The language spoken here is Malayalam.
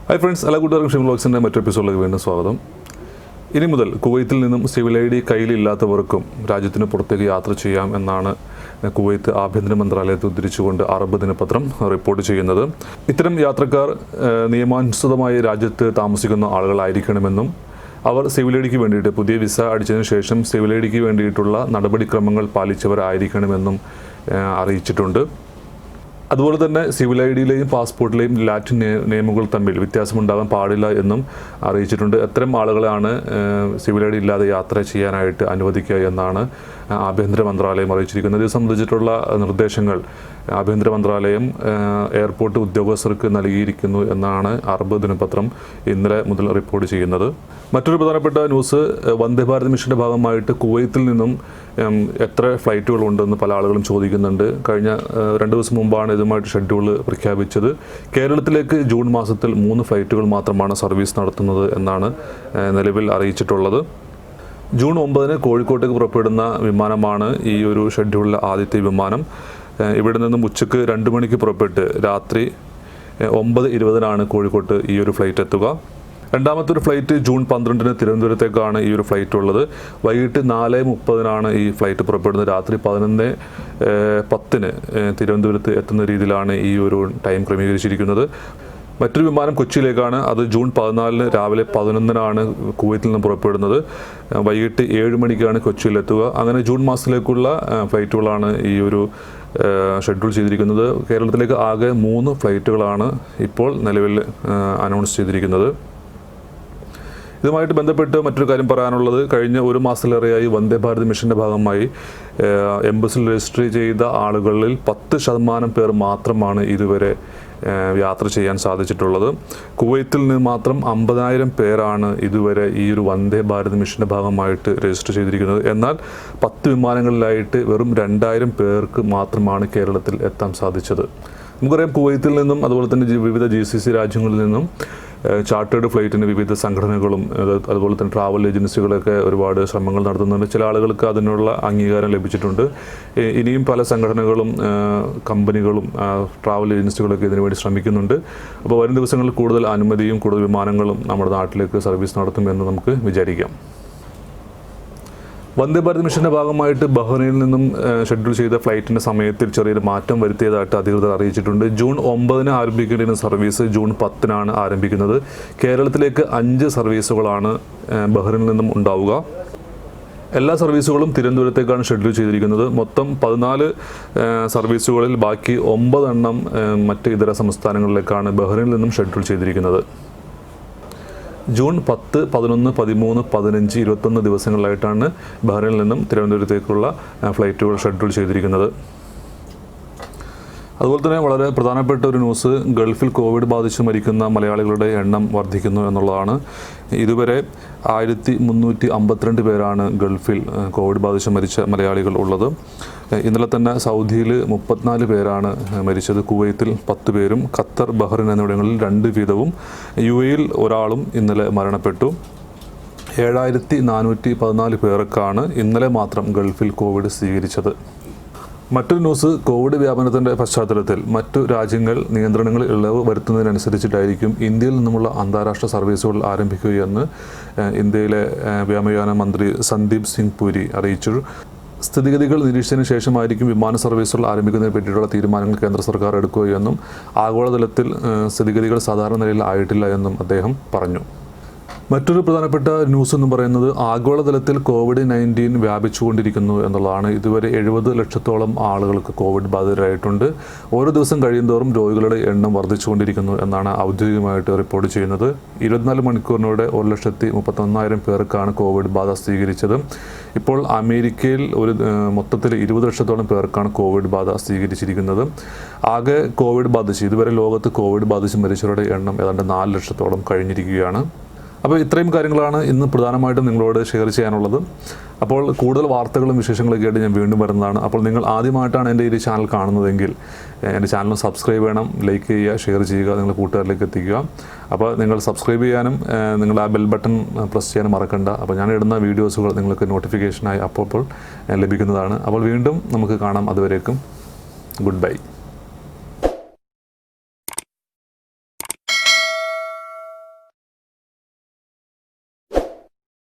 ഹായ് ഫ്രണ്ട്സ്, എല്ലാ കൂട്ടുകാർക്കും ഷിം വ്ലോഗ്സിൻ്റെ മറ്റൊരു എപ്പിസോഡിലേക്ക് വീണ്ടും സ്വാഗതം. ഇനി മുതൽ കുവൈത്തിൽ നിന്നും സിവിൽ ഐ ഡി കയ്യിലില്ലാത്തവർക്കും രാജ്യത്തിന് പുറത്തേക്ക് യാത്ര ചെയ്യാം എന്നാണ് കുവൈത്ത് ആഭ്യന്തര മന്ത്രാലയത്തെ ഉദ്ധരിച്ചുകൊണ്ട് അറബ് ദിനപത്രം റിപ്പോർട്ട് ചെയ്യുന്നത്. ഇത്തരം യാത്രക്കാർ നിയമാനുസൃതമായി രാജ്യത്ത് താമസിക്കുന്ന ആളുകളായിരിക്കണമെന്നും അവർ സിവിൽ ഐ ഡിക്ക് വേണ്ടിയിട്ട് പുതിയ വിസ അടിച്ചതിന് ശേഷം സിവിൽ ഐ ഡിക്ക് വേണ്ടിയിട്ടുള്ള നടപടിക്രമങ്ങൾ പാലിച്ചവരായിരിക്കണമെന്നും അറിയിച്ചിട്ടുണ്ട്. അതുപോലെ തന്നെ സിവിൽ ഐ ഡിയിലെയും പാസ്പോർട്ടിലെയും ലാറ്റിൻ നിയമങ്ങൾ തമ്മിൽ വ്യത്യാസമുണ്ടാകാൻ പാടില്ല എന്നും അറിയിച്ചിട്ടുണ്ട്. അത്തരം ആളുകളാണ് സിവിൽ ഐ ഡി ഇല്ലാതെ യാത്ര ചെയ്യാനായിട്ട് അനുവദിക്കുക എന്നാണ് ആഭ്യന്തര മന്ത്രാലയം അറിയിച്ചിരിക്കുന്നത്. ഇത് സംബന്ധിച്ചിട്ടുള്ള നിർദ്ദേശങ്ങൾ ആഭ്യന്തര മന്ത്രാലയം എയർപോർട്ട് ഉദ്യോഗസ്ഥർക്ക് നൽകിയിരിക്കുന്നു എന്നാണ് അറബ് ദിനപത്രം ഇന്നലെ മുതൽ റിപ്പോർട്ട് ചെയ്യുന്നത്. മറ്റൊരു പ്രധാനപ്പെട്ട ന്യൂസ്, വന്ദേ ഭാരത് മിഷൻ്റെ ഭാഗമായിട്ട് കുവൈത്തിൽ നിന്നും എത്ര ഫ്ലൈറ്റുകൾ ഉണ്ടെന്ന് പല ആളുകളും ചോദിക്കുന്നുണ്ട്. കഴിഞ്ഞ 2 ദിവസം മുമ്പാണ് ഇതുമായിട്ട് ഷെഡ്യൂൾ പ്രഖ്യാപിച്ചത്. കേരളത്തിലേക്ക് ജൂൺ മാസത്തിൽ 3 ഫ്ലൈറ്റുകൾ മാത്രമാണ് സർവീസ് നടത്തുന്നത് എന്നാണ് നിലവിൽ അറിയിച്ചിട്ടുള്ളത്. ജൂൺ 9 കോഴിക്കോട്ടേക്ക് പുറപ്പെടുന്ന വിമാനമാണ് ഈ ഒരു ഷെഡ്യൂളിലെ ആദ്യത്തെ വിമാനം. ഇവിടെ നിന്നും ഉച്ചയ്ക്ക് 2 മണിക്ക് പുറപ്പെട്ട് രാത്രി 9:20 കോഴിക്കോട്ട് ഈ ഒരു ഫ്ലൈറ്റ് എത്തുക. രണ്ടാമത്തെ ഒരു ഫ്ലൈറ്റ് ജൂൺ 12 തിരുവനന്തപുരത്തേക്കാണ് ഈ ഒരു ഫ്ലൈറ്റ് ഉള്ളത്. വൈകിട്ട് 4:30 ഈ ഫ്ലൈറ്റ് പുറപ്പെടുന്നത്. രാത്രി 11:10 തിരുവനന്തപുരത്ത് എത്തുന്ന രീതിയിലാണ് ഈ ഒരു ടൈം ക്രമീകരിച്ചിരിക്കുന്നത്. മറ്റൊരു വിമാനം കൊച്ചിയിലേക്കാണ്. അത് ജൂൺ 14 രാവിലെ 11 കുവൈത്തിൽ നിന്ന് പുറപ്പെടുന്നത്. വൈകിട്ട് 7 മണിക്കാണ് കൊച്ചിയിലെത്തുക. അങ്ങനെ ജൂൺ മാസത്തിലേക്കുള്ള ഫ്ലൈറ്റുകളാണ് ഈ ഒരു ഷെഡ്യൂൾ ചെയ്തിരിക്കുന്നത്. കേരളത്തിലേക്ക് ആകെ 3 ഫ്ലൈറ്റുകളാണ് ഇപ്പോൾ നിലവിൽ അനൗൺസ് ചെയ്തിരിക്കുന്നത്. ഇതുമായിട്ട് ബന്ധപ്പെട്ട് മറ്റൊരു കാര്യം പറയാനുള്ളത്, കഴിഞ്ഞ 1 മാസത്തിലേറെയായി വന്ദേ ഭാരത് മിഷൻ്റെ ഭാഗമായി എംബസിൽ രജിസ്റ്റർ ചെയ്ത ആളുകളിൽ 10% പേർ മാത്രമാണ് ഇതുവരെ യാത്ര ചെയ്യാൻ സാധിച്ചിട്ടുള്ളത്. കുവൈത്തിൽ നിന്ന് മാത്രം 50,000 പേരാണ് ഇതുവരെ ഈ ഒരു വന്ദേ ഭാരത് മിഷൻ്റെ ഭാഗമായിട്ട് രജിസ്റ്റർ ചെയ്തിരിക്കുന്നത്. എന്നാൽ 10 വിമാനങ്ങളിലായിട്ട് വെറും 2,000 പേർക്ക് മാത്രമാണ് കേരളത്തിൽ എത്താൻ സാധിച്ചത്. നമുക്കറിയാം, കുവൈത്തിൽ നിന്നും അതുപോലെ തന്നെ വിവിധ GCC രാജ്യങ്ങളിൽ നിന്നും ചാർട്ടേഡ് ഫ്ലൈറ്റിന് വിവിധ സംഘടനകളും അതുപോലെ തന്നെ ട്രാവൽ ഏജൻസികളൊക്കെ ഒരുപാട് ശ്രമങ്ങൾ നടത്തുന്നുണ്ട്. ചില ആളുകൾക്ക് അതിനുള്ള അംഗീകാരം ലഭിച്ചിട്ടുണ്ട്. ഇനിയും പല സംഘടനകളും കമ്പനികളും ട്രാവൽ ഏജൻസികളൊക്കെ ഇതിനുവേണ്ടി ശ്രമിക്കുന്നുണ്ട്. അപ്പോൾ വരും ദിവസങ്ങളിൽ കൂടുതൽ അനുമതിയും കൂടുതൽ വിമാനങ്ങളും നമ്മുടെ നാട്ടിലേക്ക് സർവീസ് നടത്തുമെന്ന് നമുക്ക് വിചാരിക്കാം. വന്ദേ ഭാരത് മിഷൻ്റെ ഭാഗമായിട്ട് ബഹ്റൈനിൽ നിന്നും ഷെഡ്യൂൾ ചെയ്ത ഫ്ലൈറ്റിൻ്റെ സമയത്തിൽ ചെറിയൊരു മാറ്റം വരുത്തിയതായിട്ട് അധികൃതർ അറിയിച്ചിട്ടുണ്ട്. ജൂൺ 9 ആരംഭിക്കേണ്ടിയിരുന്ന സർവീസ് ജൂൺ 10 ആരംഭിക്കുന്നത്. കേരളത്തിലേക്ക് 5 സർവീസുകളാണ് ബഹ്റൈനിൽ നിന്നും ഉണ്ടാവുക. എല്ലാ സർവീസുകളും തിരുവനന്തപുരത്തേക്കാണ് ഷെഡ്യൂൾ ചെയ്തിരിക്കുന്നത്. മൊത്തം 14 സർവീസുകളിൽ ബാക്കി 9 മറ്റ് ഇതര സംസ്ഥാനങ്ങളിലേക്കാണ് ബഹ്റൈനിൽ നിന്നും ഷെഡ്യൂൾ ചെയ്തിരിക്കുന്നത്. ജൂൺ 10, 11, 13, 15, 21 ദിവസങ്ങളിലായിട്ടാണ് ബഹ്റൈനിൽ നിന്നും തിരുവനന്തപുരത്തേക്കുള്ള ഫ്ലൈറ്റുകൾ ഷെഡ്യൂൾ ചെയ്തിരിക്കുന്നത്. അതുപോലെ തന്നെ വളരെ പ്രധാനപ്പെട്ട ഒരു ന്യൂസ്, ഗൾഫിൽ കോവിഡ് ബാധിച്ച് മരിക്കുന്ന മലയാളികളുടെ എണ്ണം വർദ്ധിക്കുന്നു എന്നുള്ളതാണ്. ഇതുവരെ 1352 പേരാണ് ഗൾഫിൽ കോവിഡ് ബാധിച്ച് മരിച്ച മലയാളികൾ ഉള്ളത്. ഇന്നലെ തന്നെ സൗദിയിൽ 34 പേരാണ് മരിച്ചത്. കുവൈത്തിൽ 10 പേരും ഖത്തർ, ബഹ്റൈൻ എന്നിവിടങ്ങളിൽ 2 വീതവും UAE-യിൽ ഒരാളും ഇന്നലെ മരണപ്പെട്ടു. 7414 പേർക്കാണ് ഇന്നലെ മാത്രം ഗൾഫിൽ കോവിഡ് സ്ഥിരീകരിച്ചത്. മറ്റൊരു ന്യൂസ്, കോവിഡ് വ്യാപനത്തിൻ്റെ പശ്ചാത്തലത്തിൽ മറ്റു രാജ്യങ്ങൾ നിയന്ത്രണങ്ങൾ ഇളവ് വരുത്തുന്നതിനനുസരിച്ചിട്ടായിരിക്കും ഇന്ത്യയിൽ നിന്നുമുള്ള അന്താരാഷ്ട്ര സർവീസുകൾ ആരംഭിക്കുകയെന്ന് ഇന്ത്യയിലെ വ്യോമയാന മന്ത്രി സന്ദീപ് സിംഗ് പുരി അറിയിച്ചു. സ്ഥിതിഗതികൾ നിരീക്ഷിച്ചതിന് ശേഷമായിരിക്കും വിമാന സർവീസുകൾ ആരംഭിക്കുന്നതിനെ പറ്റിയിട്ടുള്ള തീരുമാനങ്ങൾ കേന്ദ്ര സർക്കാർ എടുക്കുകയെന്നും ആഗോളതലത്തിൽ സ്ഥിതിഗതികൾ സാധാരണ നിലയിൽ ആയിട്ടില്ല എന്നും അദ്ദേഹം പറഞ്ഞു. മറ്റൊരു പ്രധാനപ്പെട്ട ന്യൂസ് എന്ന് പറയുന്നത്, ആഗോളതലത്തിൽ COVID-19 വ്യാപിച്ചുകൊണ്ടിരിക്കുന്നു എന്നുള്ളതാണ്. ഇതുവരെ 70 ലക്ഷത്തോളം ആളുകൾക്ക് കോവിഡ് ബാധിതരായിട്ടുണ്ട്. ഓരോ ദിവസം കഴിയുന്തോറും രോഗികളുടെ എണ്ണം വർദ്ധിച്ചുകൊണ്ടിരിക്കുന്നു എന്നാണ് ഔദ്യോഗികമായിട്ട് റിപ്പോർട്ട് ചെയ്യുന്നത്. 24 മണിക്കൂറിനോടെ 1,31,000 പേർക്കാണ് കോവിഡ് ബാധ സ്ഥിരീകരിച്ചത്. ഇപ്പോൾ അമേരിക്കയിൽ മൊത്തത്തിൽ 20 ലക്ഷത്തോളം പേർക്കാണ് കോവിഡ് ബാധ സ്ഥിരീകരിച്ചിരിക്കുന്നത്. ആകെ കോവിഡ് ബാധിച്ച് ഇതുവരെ ലോകത്ത് കോവിഡ് ബാധിച്ച് മരിച്ചവരുടെ എണ്ണം ഏതാണ്ട് 4 ലക്ഷത്തോളം കഴിഞ്ഞിരിക്കുകയാണ്. അപ്പോൾ ഇത്രയും കാര്യങ്ങളാണ് ഇന്ന് പ്രധാനമായിട്ടും നിങ്ങളോട് ഷെയർ ചെയ്യാനുള്ളത്. അപ്പോൾ കൂടുതൽ വാർത്തകളും വിശേഷങ്ങളൊക്കെ ആയിട്ട് ഞാൻ വീണ്ടും വരുന്നതാണ്. അപ്പോൾ നിങ്ങൾ ആദ്യമായിട്ടാണ് എൻ്റെ ഈ ചാനൽ കാണുന്നതെങ്കിൽ എൻ്റെ ചാനൽ സബ്സ്ക്രൈബ് ചെയ്യണം, ലൈക്ക് ചെയ്യുക, ഷെയർ ചെയ്യുക, നിങ്ങൾ കൂട്ടുകാരിലേക്ക് എത്തിക്കുക. അപ്പോൾ നിങ്ങൾ സബ്സ്ക്രൈബ് ചെയ്യാനും നിങ്ങൾ ആ ബെൽ ബട്ടൺ പ്രസ് ചെയ്യാനും മറക്കണ്ട. അപ്പോൾ ഞാൻ ഇടുന്ന വീഡിയോസുകൾ നിങ്ങൾക്ക് നോട്ടിഫിക്കേഷനായി അപ്പോൾ ലഭിക്കുന്നതാണ്. അപ്പോൾ വീണ്ടും നമുക്ക് കാണാം. അതുവരേക്കും ഗുഡ് ബൈ.